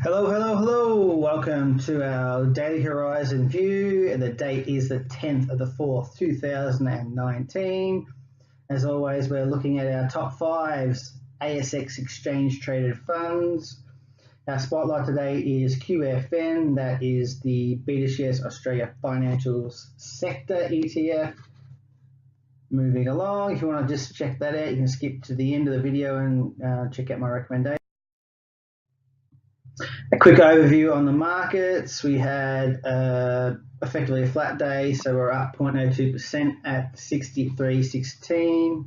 Hello, hello, hello. Welcome to our Daily Horizon View, and the date is the 10th of the 4th, 2019. As always, we're looking at our top 5's ASX Exchange Traded Funds. Our spotlight today is QFN, that is the BetaShares Australia Financials Sector ETF. Moving along, if you want to just check that out, you can skip to the end of the video and check out my recommendation. A quick overview on the markets. We had effectively a flat day, so we're up 0.02% at 63.16.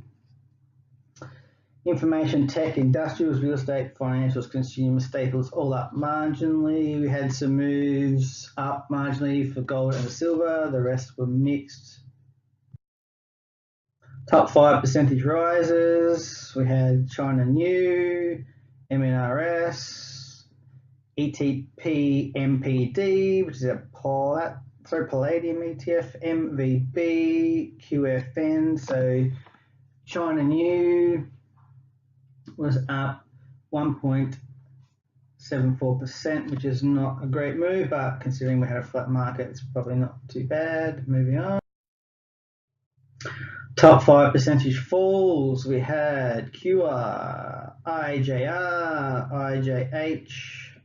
Information, tech, industrials, real estate, financials, consumer staples, all up marginally. We had some moves up marginally for gold and silver. The rest were mixed. Top 5 percentage rises. We had China New, MNRS, ETP MPD, which is a Palladium ETF, MVB, QFN. So China New was up 1.74%, which is not a great move, but considering we had a flat market, it's probably not too bad. Moving on. Top 5 percentage falls. We had QR, IJR, IJH,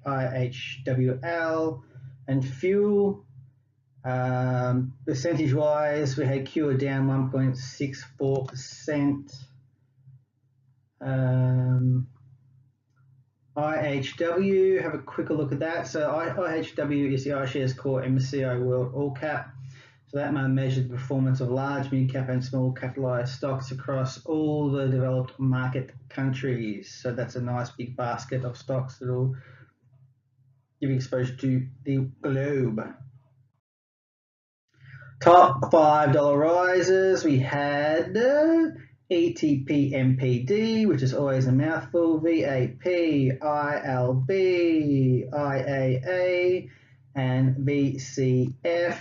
IHWL, and fuel. Percentage wise, we had Q down 1.64%. IHW, have a quicker look at that. So IHW is the iShares Core MSCI World All Cap. So that measures the performance of large, mid-cap and small capitalized stocks across all the developed market countries. So that's a nice big basket of stocks that will give you exposure to the globe. Top $5 rises. We had ETP MPD, which is always a mouthful, VAP, ILB, IAA, and VCF.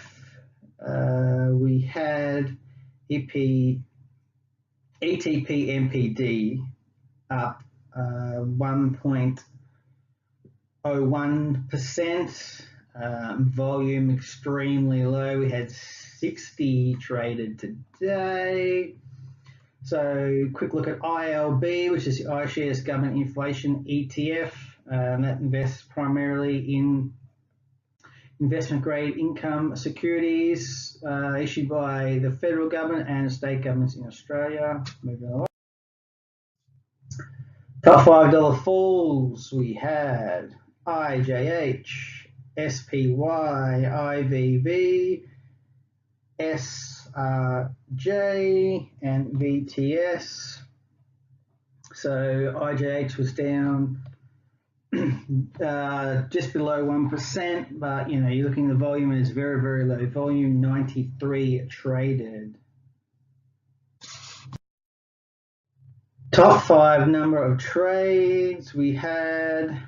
We had ETP MPD up 1.01%. Volume extremely low. We had 60 traded today. So quick look at ILB, which is the iShares Government Inflation ETF. That invests primarily in investment grade income securities issued by the federal government and state governments in Australia. Moving along. Top $5 falls. We had IJH, SPY, IVV, SRJ, and VTS. So IJH was down just below 1%, but you're looking at the volume and it's very, very low volume, 93 traded. Top 5 number of trades. We had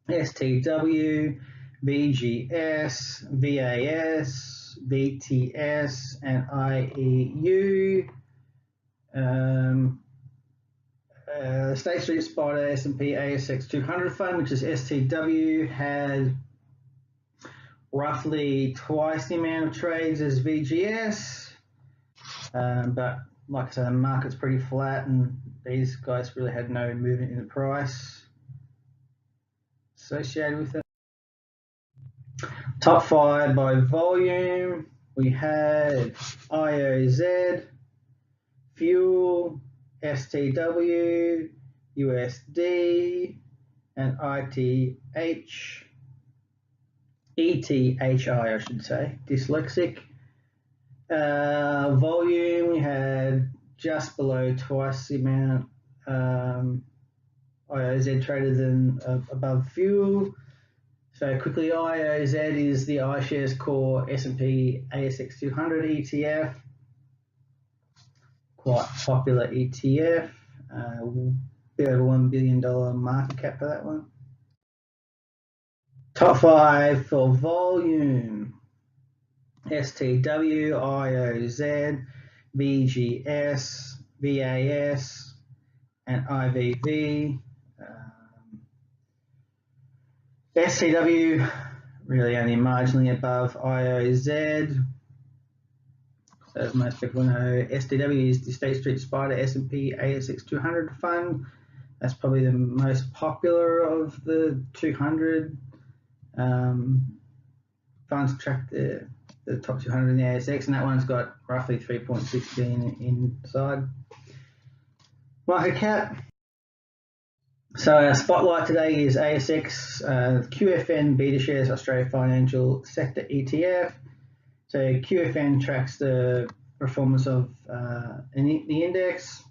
STW, VGS, VAS, VTS, and IEU. State Street Spider S&P ASX 200 fund, which is STW, had roughly twice the amount of trades as VGS, but like I said, the market's pretty flat and these guys really had no movement in the price associated with it. Top 5 by volume. We had IOZ, Fuel, STW, USD, and ETHI, I should say, dyslexic. Volume, we had just below twice the amount IOZ traded than above Fuel. So quickly, IOZ is the iShares Core S&P ASX 200 ETF. Quite popular ETF. Bit over $1 billion market cap for that one. Top 5 for volume. STW, IOZ, VGS, VAS, and IVV. SCW really only marginally above IOZ. So as most people know, SDW is the State Street Spider S&P ASX 200 fund. That's probably the most popular of the 200 funds track the top 200 in the ASX, and that one's got roughly 3.6 billion inside. Market cap. So our spotlight today is ASX QFN BetaShares Australia Financial Sector ETF. So QFN tracks the performance of the index,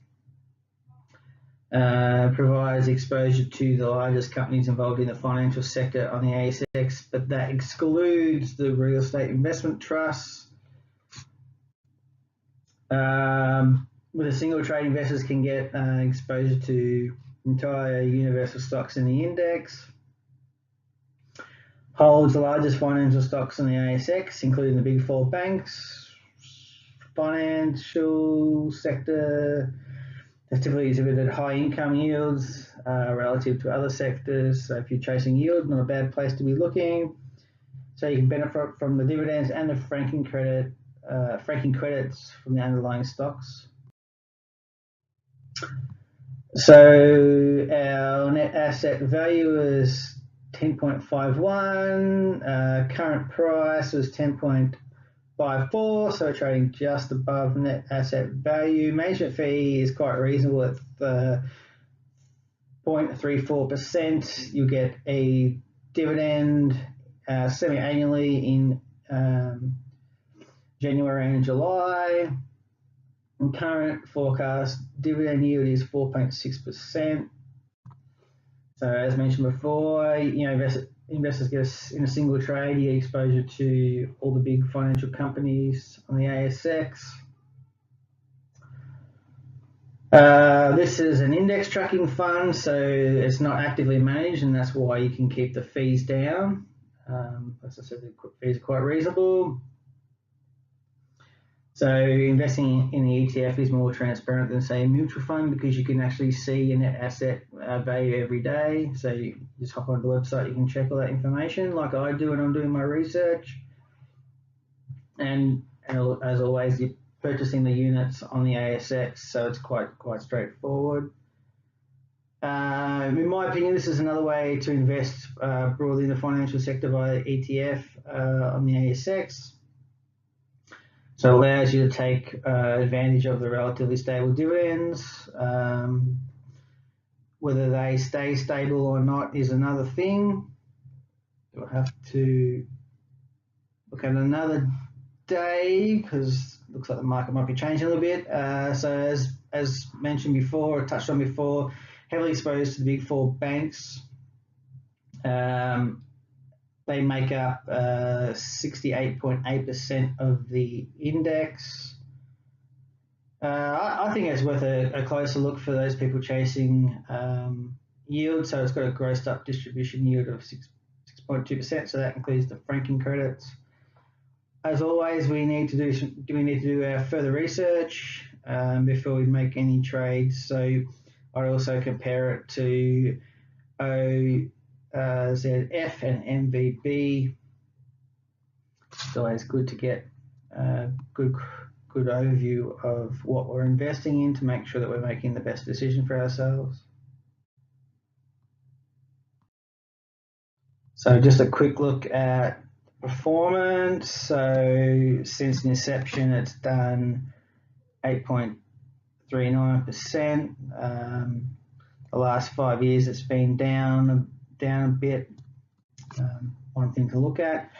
provides exposure to the largest companies involved in the financial sector on the ASX, but that excludes the real estate investment trusts. With a single trade, investors can get exposure to entire universal stocks in the index. Holds the largest financial stocks on the ASX, including the big four banks. Financial sector has typically exhibited high income yields relative to other sectors. So if you're chasing yield, not a bad place to be looking. So you can benefit from the dividends and the franking credits from the underlying stocks. So our net asset value is 10.51. Current price was 10.54, so we're trading just above net asset value. Management fee is quite reasonable at 0.34%. You get a dividend semi-annually in January and July. And current forecast dividend yield is 4.6%. So as mentioned before, investors get in a single trade, you get exposure to all the big financial companies on the ASX. This is an index tracking fund, so it's not actively managed, and that's why you can keep the fees down. As I said, the fees are quite reasonable. So investing in the ETF is more transparent than, say, a mutual fund, because you can actually see your net asset value every day. So you just hop onto the website, you can check all that information like I do when I'm doing my research. And as always, you're purchasing the units on the ASX, so it's quite straightforward. In my opinion, this is another way to invest broadly in the financial sector via ETF on the ASX. So it allows you to take advantage of the relatively stable dividends. Whether they stay stable or not is another thing. We'll have to look at another day, because it looks like the market might be changing a little bit. So as mentioned before, or touched on before, heavily exposed to the big four banks. They make up 68.8% of the index. I think it's worth a closer look for those people chasing yield. So it's got a grossed up distribution yield of 6.2%. So that includes the franking credits. As always, we need to do our further research before we make any trades. So I also compare it to ZF and MVB. It's always good to get a good overview of what we're investing in to make sure that we're making the best decision for ourselves. So just a quick look at performance. So since inception, it's done 8.39%. The last 5 years, it's been down a bit. One thing to look at.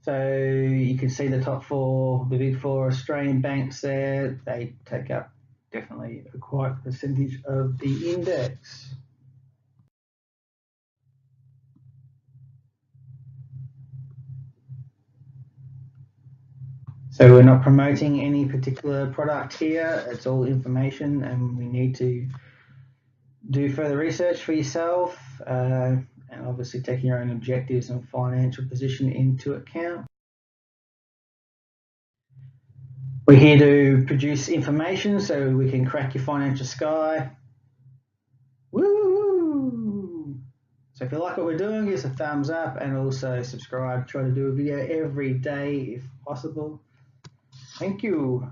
So you can see the top four, the big four Australian banks there. They take up definitely quite a percentage of the index. So we're not promoting any particular product here. It's all information, and we need to do further research for yourself, and obviously taking your own objectives and financial position into account. We're here to produce information so we can crack your financial sky. Woo! So if you like what we're doing, give us a thumbs up and also subscribe. Try to do a video every day if possible. Thank you.